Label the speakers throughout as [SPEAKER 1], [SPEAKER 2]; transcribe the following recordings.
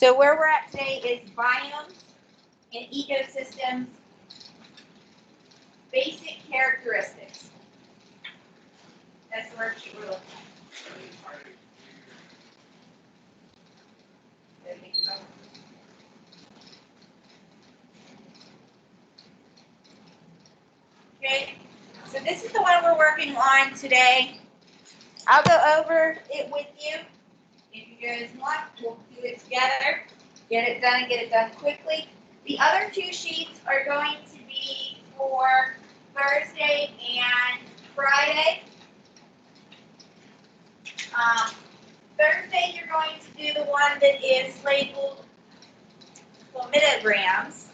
[SPEAKER 1] So where we're at today is biomes and ecosystems, basic characteristics. That's the worksheet we're looking at. Okay, so this is the one we're working on today. I'll go over it with you. If you guys want, we'll do it together. Get it done and get it done quickly. The other two sheets are going to be for Thursday and Friday. Thursday, you're going to do the one that is labeled chlamydograms,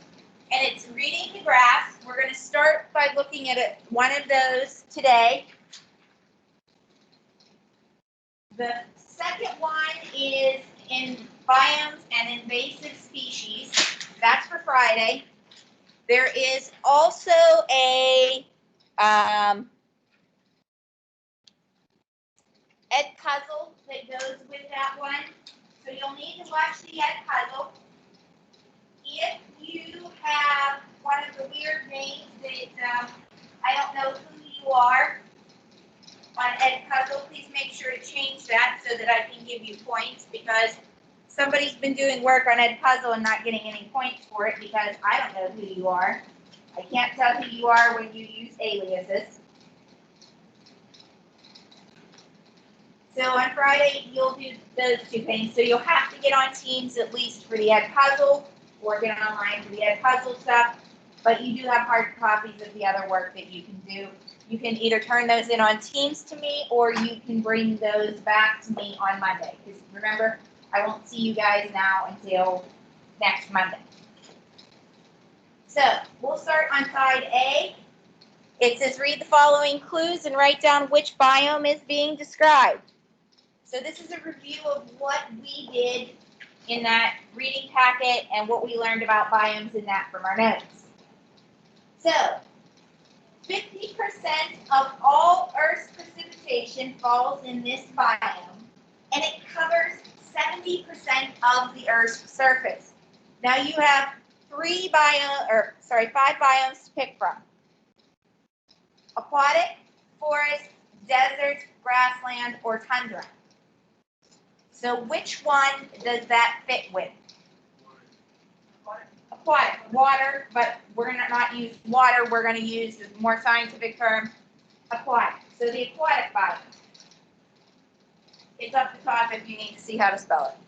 [SPEAKER 1] and it's reading the graphs. We're going to start by looking at one of those today. The second one is in biomes and invasive species. That's for Friday. There is also a ed puzzle that goes with that one. So you'll need to watch the ed puzzle. If you have one of the weird names that I don't know who you are on ed puzzle, please make sure to change that so that I can give you points, because somebody's been doing work on ed puzzle and not getting any points for it because I don't know who you are. I can't tell who you are when you use aliases. So on Friday, you'll do those two things. So you'll have to get on Teams at least for the ed puzzle, or get online for the ed puzzle stuff. But you do have hard copies of the other work that you can do. You can either turn those in on Teams to me, or you can bring those back to me on Monday. Because remember, I won't see you guys now until next Monday. So we'll start on side A. It says read the following clues and write down which biome is being described. So this is a review of what we did in that reading packet and what we learned about biomes in that from our notes. So 50% of all Earth's precipitation falls in this biome, and it covers 70% of the Earth's surface. Now you have 5 biomes to pick from: aquatic, forest, desert, grassland, or tundra. So which one does that fit with? Aquatic, water, but we're going to not use water. We're going to use the more scientific term, aquatic. So the aquatic biome. It's up the top if you need to see how to spell it.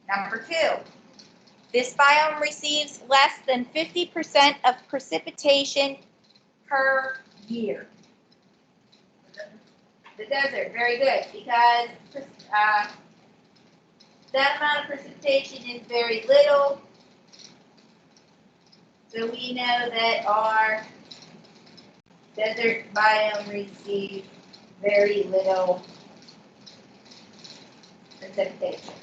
[SPEAKER 1] Number 2, this biome receives less than 50% of precipitation per year. The desert, very good, because that amount of precipitation is very little. So we know that our desert biome receives very little precipitation.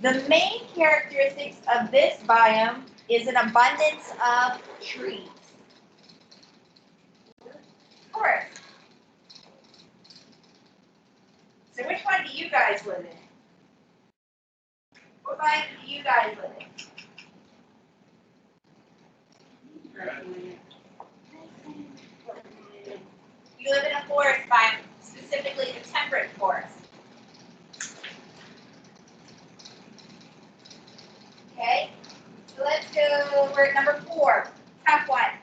[SPEAKER 1] The main characteristics of this biome is an abundance of trees. Forest. So which one do you guys live in? What biome do you guys live in? You live in a forest biome, specifically the temperate forest. Okay, so let's go, we're at number 4, tough one.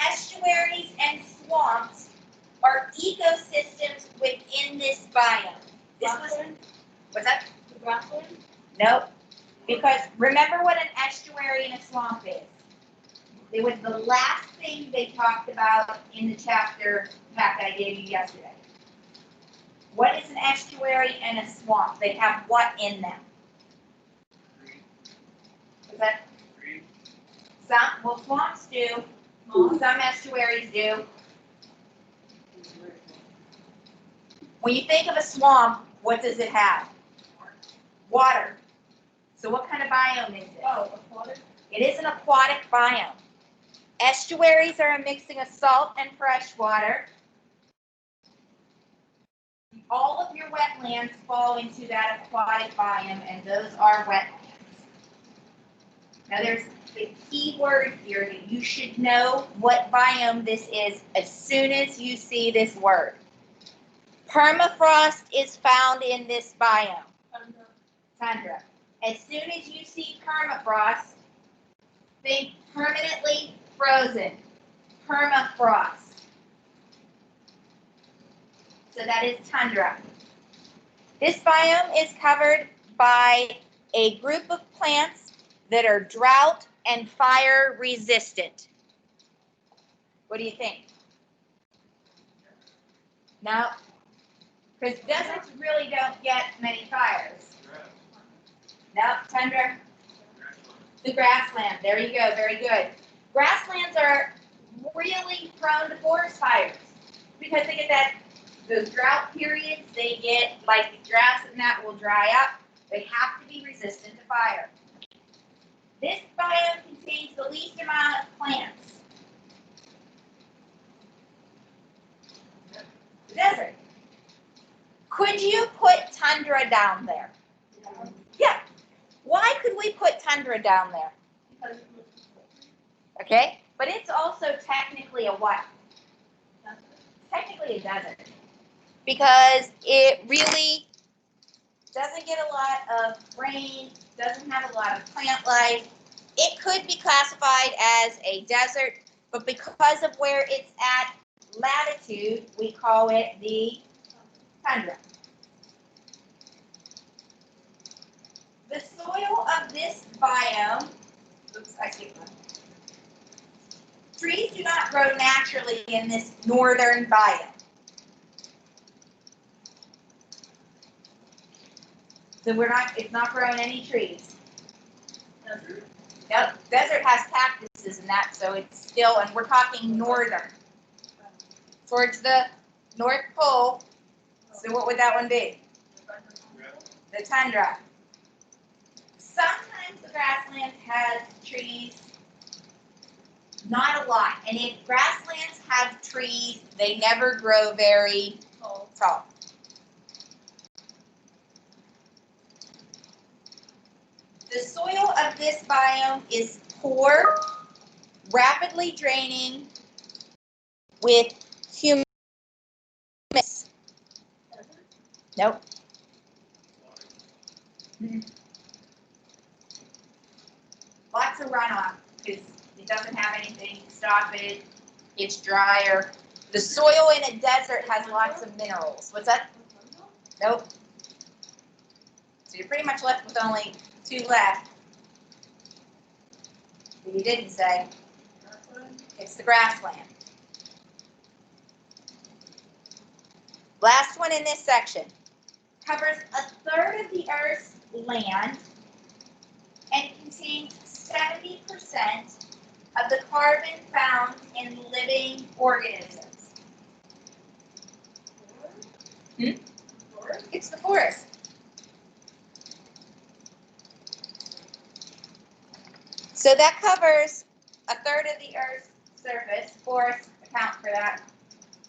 [SPEAKER 1] Estuaries and swamps are ecosystems within this biome. What's that? The grassland? Nope. Because remember what an estuary and a swamp is. It was the last thing they talked about in the chapter packet I gave you yesterday. What is an estuary and a swamp? They have what in them? Is that? Well, swamps do. Some estuaries do. When you think of a swamp, what does it have? Water. So what kind of biome is it? Oh, aquatic. It is an aquatic biome. Estuaries are a mixing of salt and fresh water. All of your wetlands fall into that aquatic biome, and those are wetlands. Now there's the key word here that you should know what biome this is as soon as you see this word. Permafrost is found in this biome. Tundra. As soon as you see permafrost, think permanently frozen. Permafrost. So that is tundra. This biome is covered by a group of plants that are drought and fire resistant. What do you think? No, because deserts really don't get many fires. No, tundra. The grassland. There you go. Very good. Grasslands are really prone to forest fires because they get those drought periods. They get like the grass and that will dry up. They have to be resistant to fire. This biome contains the least amount of plants. The desert. Could you put tundra down there? Yeah. Why could we put tundra down there? Okay, but it's also technically a what? Technically a desert. Because it really doesn't get a lot of rain, doesn't have a lot of plant life. It could be classified as a desert, but because of where it's at latitude, we call it the tundra. The soil of this biome, oops, I skipped one. Trees do not grow naturally in this northern biome. So it's not growing any trees. Desert? Yep, desert has cactuses and that, so it's still, and we're talking northern. Towards the North Pole, so what would that one be? The tundra. Sometimes the grassland has trees, not a lot. And if grasslands have trees, they never grow very tall. The soil of this biome is poor, rapidly draining, with humus. Nope. Lots of runoff because it doesn't have anything to stop it. It's drier. The soil in a desert has lots of minerals. What's that? Nope. So you're pretty much left with only 2 left. But you didn't say. It's the grassland. Last one in this section. Covers 1/3 of the Earth's land and contains 70% of the carbon found in living organisms. It's the forest. So that covers 1/3 of the Earth's surface. Forests account for that.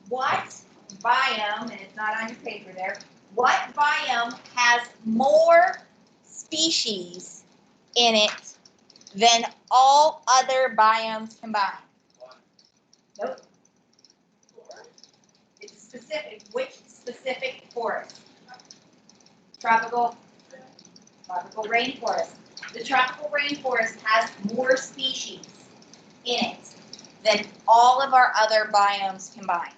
[SPEAKER 1] What biome, and it's not on your paper there, what biome has more species in it than all other biomes combined? Nope. It's specific. Which specific forest? Tropical rainforest. The tropical rainforest has more species in it than all of our other biomes combined.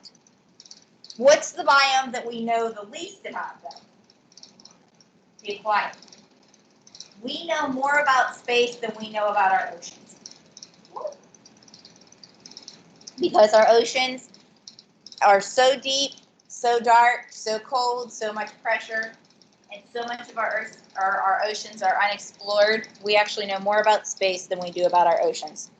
[SPEAKER 1] What's the biome that we know the least about, though? The aquatic. We know more about space than we know about our oceans. Because our oceans are so deep, so dark, so cold, so much pressure, and so much of our oceans are unexplored. We actually know more about space than we do about our oceans.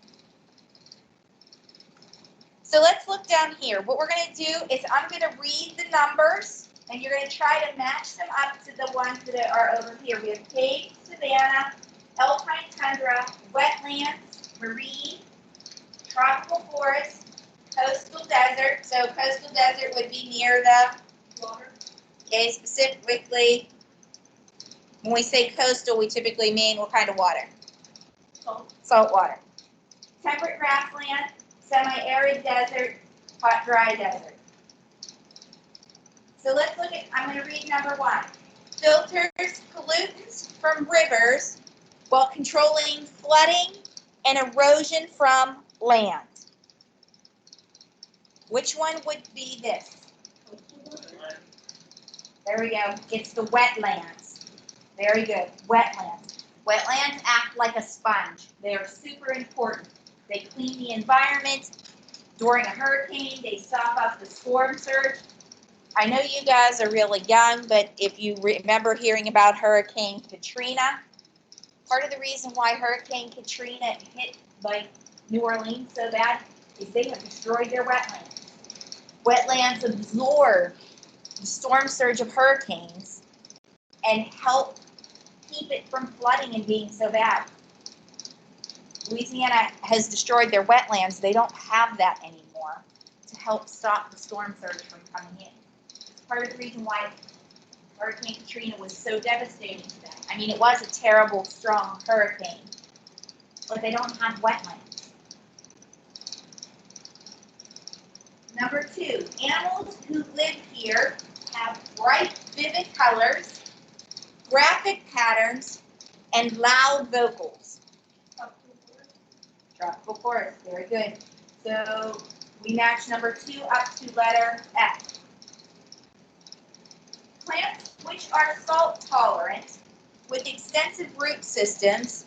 [SPEAKER 1] So let's look down here. What we're going to do is I'm going to read the numbers, and you're going to try to match them up to the ones that are over here. We have paved, savanna, alpine tundra, wetlands, marine, tropical forest, coastal desert. So coastal desert would be near the water. Okay, specifically, when we say coastal, we typically mean what kind of water? Salt water. Temperate grassland, semi-arid desert, hot, dry desert. So let's look at, I'm going to read number 1. Filters pollutants from rivers while controlling flooding and erosion from land. Which one would be this? There we go. It's the wetlands. Very good. Wetlands. Wetlands act like a sponge. They are super important. They clean the environment. During a hurricane, they stop up the storm surge. I know you guys are really young, but if you remember hearing about Hurricane Katrina, part of the reason why Hurricane Katrina hit like New Orleans so bad is they have destroyed their wetlands. Wetlands absorb the storm surge of hurricanes and help keep it from flooding and being so bad. Louisiana has destroyed their wetlands. They don't have that anymore to help stop the storm surge from coming in. It's part of the reason why Hurricane Katrina was so devastating to them. I mean, it was a terrible, strong hurricane, but they don't have wetlands. Number 2, animals who live here have bright, vivid colors, graphic patterns, and loud vocals. Tropical forest, very good. So we match number 2 up to letter F. Plants which are salt tolerant with extensive root systems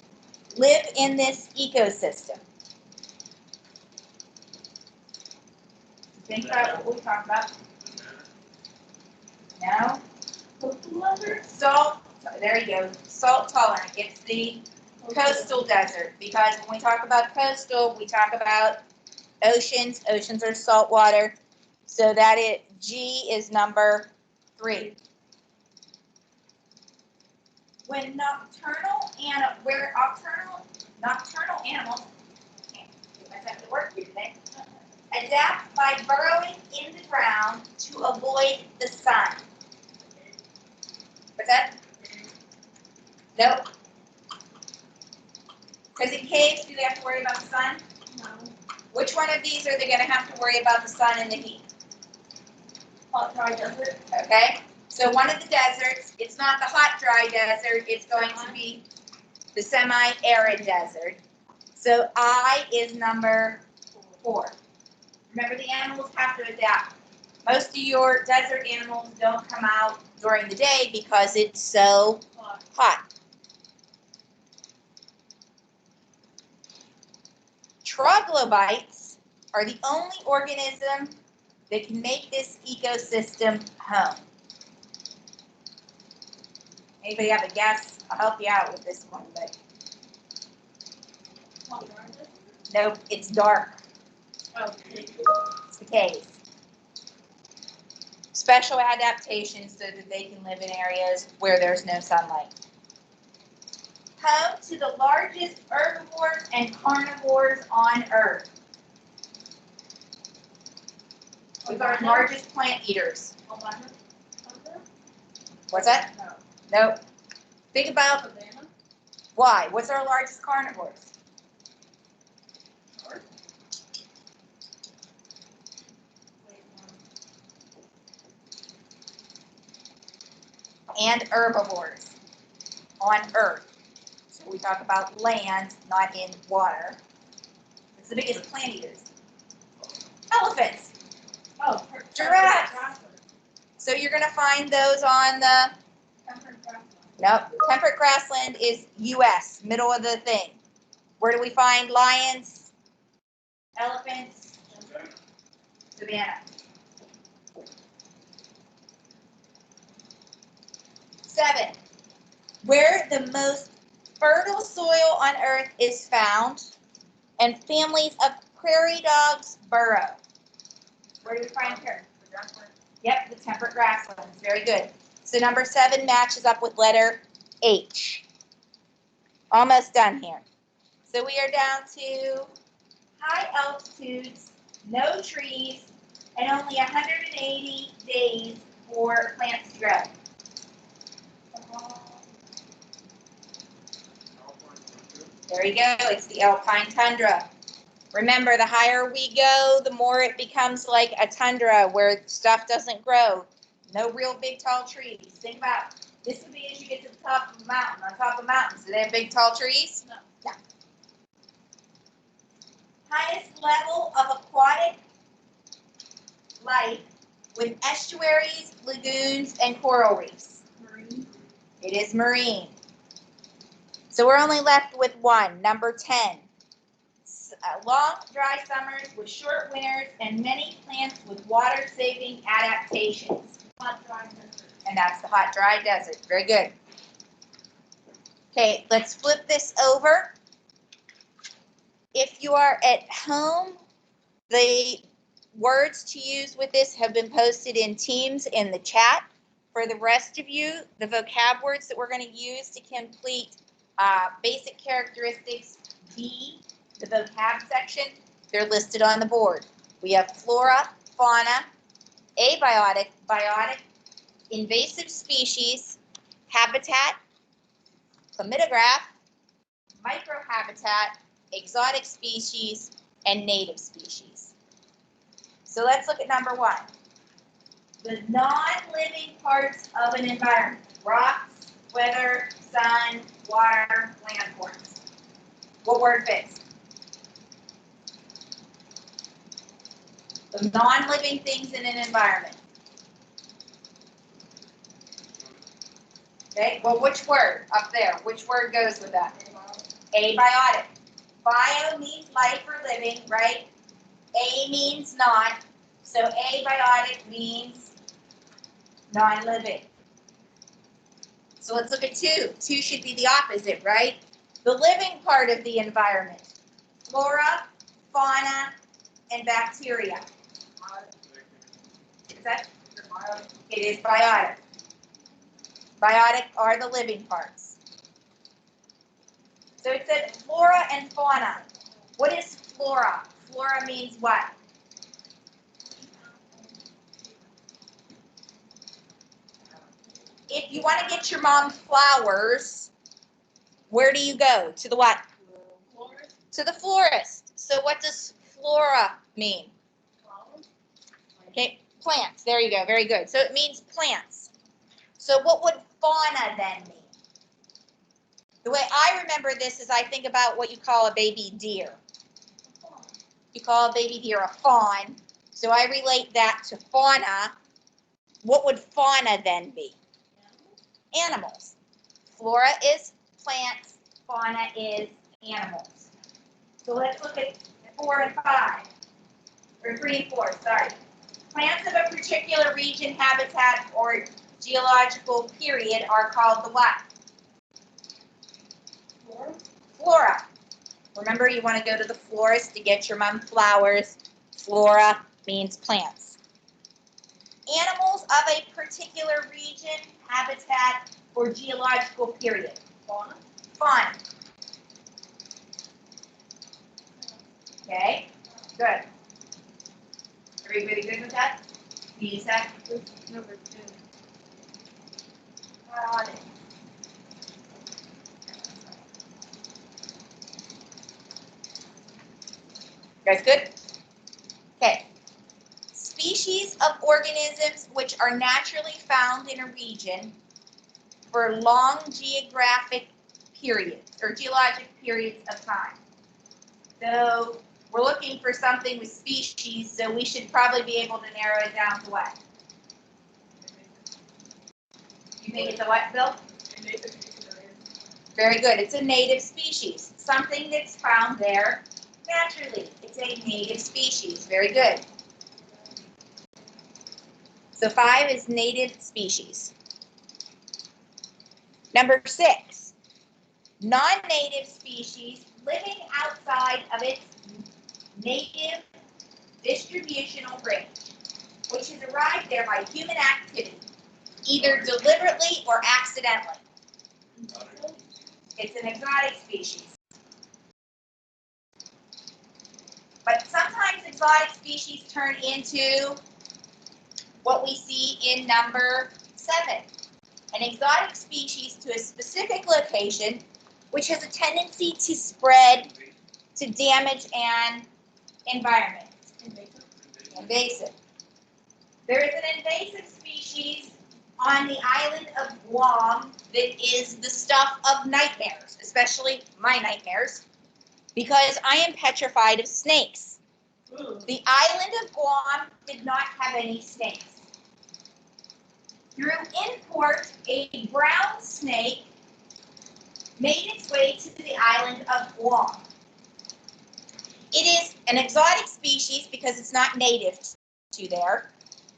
[SPEAKER 1] live in this ecosystem. Think about what we talked about. No? Salt, there you go, salt tolerant. It's the coastal desert, because when we talk about coastal, we talk about oceans. Oceans are salt water. So that G is number 3. When nocturnal animals, can't get myself to work here today, adapt by burrowing in the ground to avoid the sun. What's that? Nope. Because in caves, do they have to worry about the sun? No. Which one of these are they going to have to worry about the sun and the heat? Hot, dry desert. Okay. So one of the deserts, it's not the hot, dry desert. It's going to be the semi-arid desert. So I is number 4. Remember, the animals have to adapt. Most of your desert animals don't come out during the day because it's so hot. Troglobites are the only organism that can make this ecosystem home. Anybody have a guess? I'll help you out with this one, but nope, it's dark. It's the cave. Special adaptations so that they can live in areas where there's no sunlight. Home to the largest herbivores and carnivores on Earth. With our largest plant eaters. What's that? No. Nope. Think about why. What's our largest carnivores? And herbivores on Earth. So we talk about land, not in water. It's the biggest plant eaters. Elephants. Oh, giraffes. So you're going to find those on the nope. Temperate grassland is U.S., middle of the thing. Where do we find lions, elephants, savannah? 7. Where the most fertile soil on Earth is found and families of prairie dogs burrow. Where do we find here? Yep, the temperate grasslands. Very good. So number 7 matches up with letter H. Almost done here. So we are down to high altitudes, no trees, and only 180 days for plants to grow. There you go, it's the alpine tundra. Remember, the higher we go, the more it becomes like a tundra where stuff doesn't grow. No real big tall trees. Think about, this would be as you get to the top of a mountain. On top of mountains, do they have big tall trees? No. Yeah. Highest level of aquatic life with estuaries, lagoons, and coral reefs. Marine. It is marine. So we're only left with one, number 10. Long, dry summers with short winters and many plants with water-saving adaptations. Hot, dry desert. And that's the hot, dry desert. Very good. Okay, let's flip this over. If you are at home, the words to use with this have been posted in Teams in the chat. For the rest of you, the vocab words that we're going to use to complete basic characteristics B, the vocab section, they're listed on the board. We have flora, fauna, abiotic, biotic, invasive species, habitat, chlamydograph, microhabitat, exotic species, and native species. So let's look at number 1. The non-living parts of an environment: rocks, weather, sun, water, landforms. What word fits? The non-living things in an environment. Okay, well, which word up there? Which word goes with that? Abiotic. Bio means life or living, right? A means not. So abiotic means non-living. So let's look at 2. 2 should be the opposite, right? The living part of the environment. Flora, fauna, and bacteria. Is that? It is biotic. Biotic are the living parts. So it said flora and fauna. What is flora? Flora means what? If you want to get your mom flowers, where do you go? To the what? Florist. To the florist. So what does flora mean? Okay, plants. There you go. Very good. So it means plants. So what would fauna then mean? The way I remember this is I think about what you call a baby deer. You call a baby deer a fawn. So I relate that to fauna. What would fauna then be? Animals. Flora is plants. Fauna is animals. So let's look at 4 and 5. Or 3 and 4, sorry. Plants of a particular region, habitat, or geological period are called the what? Flora. Remember, you want to go to the florist to get your mom flowers. Flora means plants. Animals of a particular region, habitat, or geological period. Fauna. Fauna. Okay, good. Everybody good with that? Use that? Number 2. Guys good? Okay. Species of organisms which are naturally found in a region for long geographic periods or geologic periods of time. So we're looking for something with species, so we should probably be able to narrow it down to what? You think it's a what, Bill? Very good. It's a native species. Something that's found there naturally. It's a native species. Very good. So 5 is native species. Number 6, non-native species living outside of its native distributional range, which is arrived there by human activity, either deliberately or accidentally. It's an exotic species. exotic species turn into what we see in number 7. An exotic species to a specific location which has a tendency to spread to damage an environment. Invasive. There is an invasive species on the island of Guam that is the stuff of nightmares, especially my nightmares, because I am petrified of snakes. The island of Guam did not have any snakes. Through import, a brown snake made its way to the island of Guam. It is an exotic species because it's not native to there,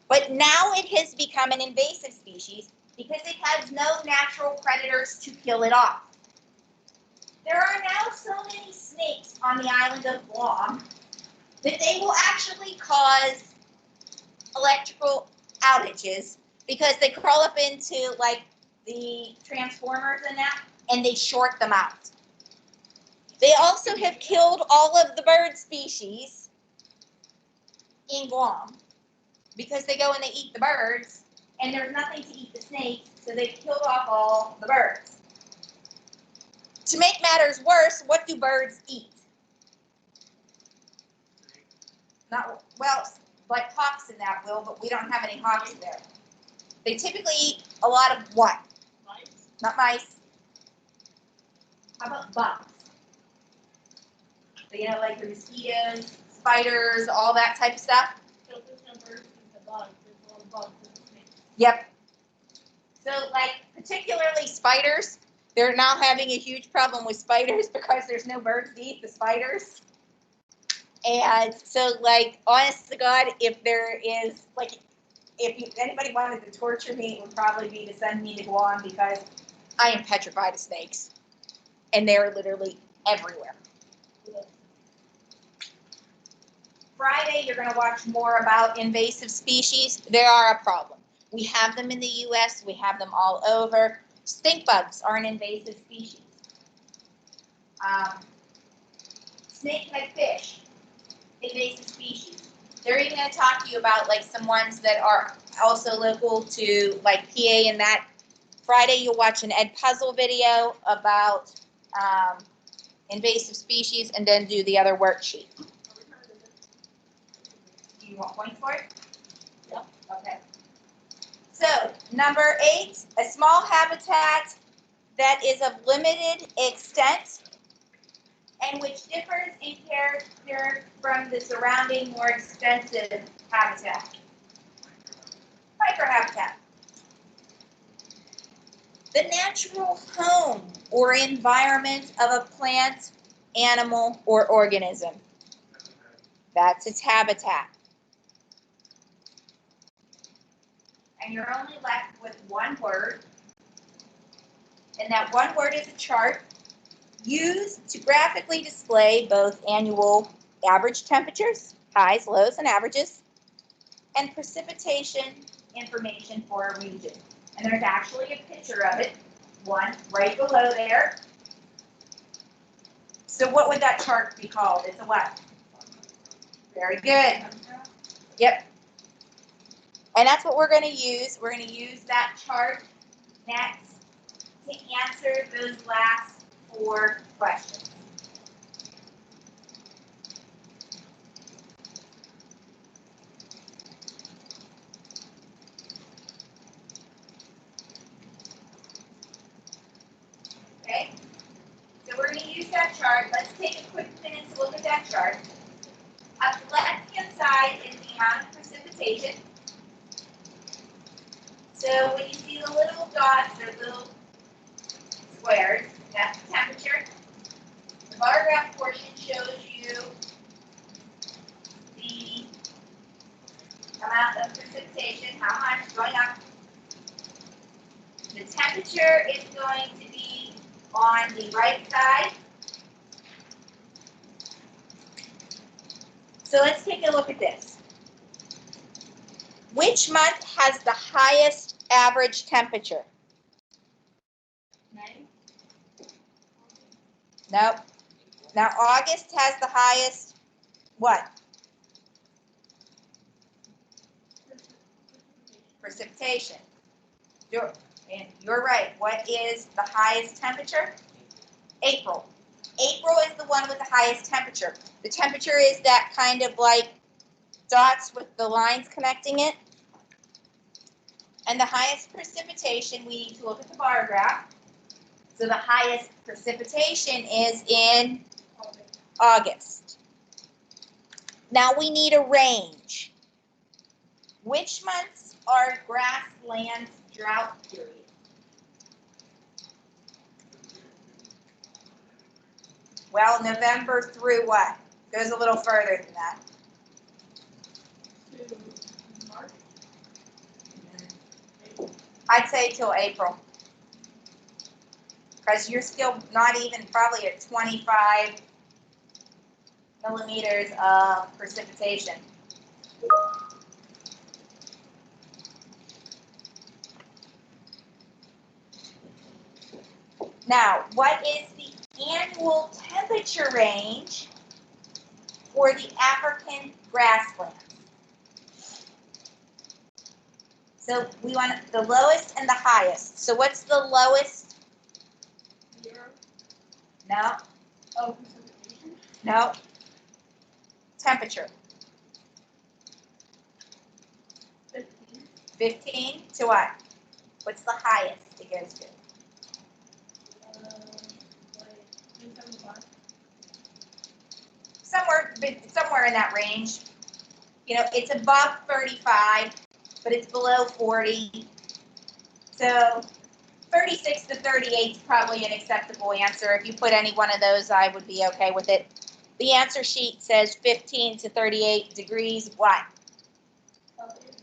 [SPEAKER 1] but now it has become an invasive species because it has no natural predators to kill it off. There are now so many snakes on the island of Guam that they will actually cause electrical outages because they crawl up into like the transformers and that, and they short them out. They also have killed all of the bird species in Guam because they go and they eat the birds, and there's nothing to eat the snakes, so they've killed off all the birds. To make matters worse, what do birds eat? Not, well, like hawks in that will, but we don't have any hawks there. They typically eat a lot of what? Mice. Not mice. How about bugs? So, you know, like the mosquitoes, spiders, all that type of stuff. So there's no birds in the bugs. There's all bugs in the snakes. Yep. So, like, particularly spiders, they're now having a huge problem with spiders because there's no birds to eat the spiders. And so, like, honest to God, if there is, like, if anybody wanted to torture me, it would probably be to send me to Guam because I am petrified of snakes. And they're literally everywhere. Friday, you're going to watch more about invasive species. They are a problem. We have them in the U.S. We have them all over. Stink bugs are an invasive species. Snake-head fish, invasive species. They're even going to talk to you about like some ones that are also local to like PA and that. Friday, you'll watch an Ed Puzzle video about invasive species and then do the other worksheet. Do you want points for it? Yep. Okay. So, number 8, a small habitat that is of limited extent and which differs in character from the surrounding more extensive habitat. Microhabitat. The natural home or environment of a plant, animal, or organism. That's its habitat. And you're only left with one word, and that one word is a chart used to graphically display both annual average temperatures, highs, lows, and averages, and precipitation information for a region. And there's actually a picture of it, one right below there. So what would that chart be called? It's a what? Very good. Yep. And that's what we're going to use. We're going to use that chart next to answer those last 4 questions. Okay? So we're going to use that chart. Let's take a quick minute to look at that chart. On the left-hand side is the amount of precipitation. So when you see the little dots or little squares, that's the temperature. The bar graph portion shows you the amount of precipitation, how much going up. The temperature is going to be on the right side. So let's take a look at this. Which month has the highest average temperature? May. Nope. Now August has the highest what? Precipitation. And you're right. What is the highest temperature? April. April is the one with the highest temperature. The temperature is that kind of like dots with the lines connecting it. And the highest precipitation, we need to look at the bar graph. So the highest precipitation is in August. Now we need a range. Which months are grasslands drought period? Well, November through what? Goes a little further than that. I'd say till April. Because you're still not even probably at 25 millimeters of precipitation. Now, what is the annual temperature range for the African grasslands? So we want the lowest and the highest. So what's the lowest?
[SPEAKER 2] 0.
[SPEAKER 1] No.
[SPEAKER 2] Oh, precipitation.
[SPEAKER 1] No. Temperature.
[SPEAKER 2] 15.
[SPEAKER 1] 15 to what? What's the highest it goes to?
[SPEAKER 2] Like 75.
[SPEAKER 1] Somewhere in that range. You know, it's above 35, but it's below 40. So 36 to 38 is probably an acceptable answer. If you put any one of those, I would be okay with it. The answer sheet says 15 to 38 degrees what?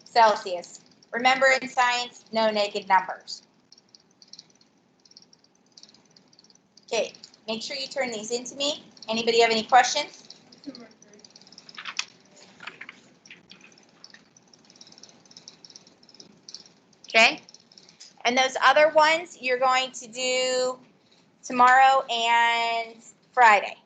[SPEAKER 1] Celsius. Remember, in science, no naked numbers. Okay, make sure you turn these into me. Anybody have any questions? Okay. And those other ones you're going to do tomorrow and Friday.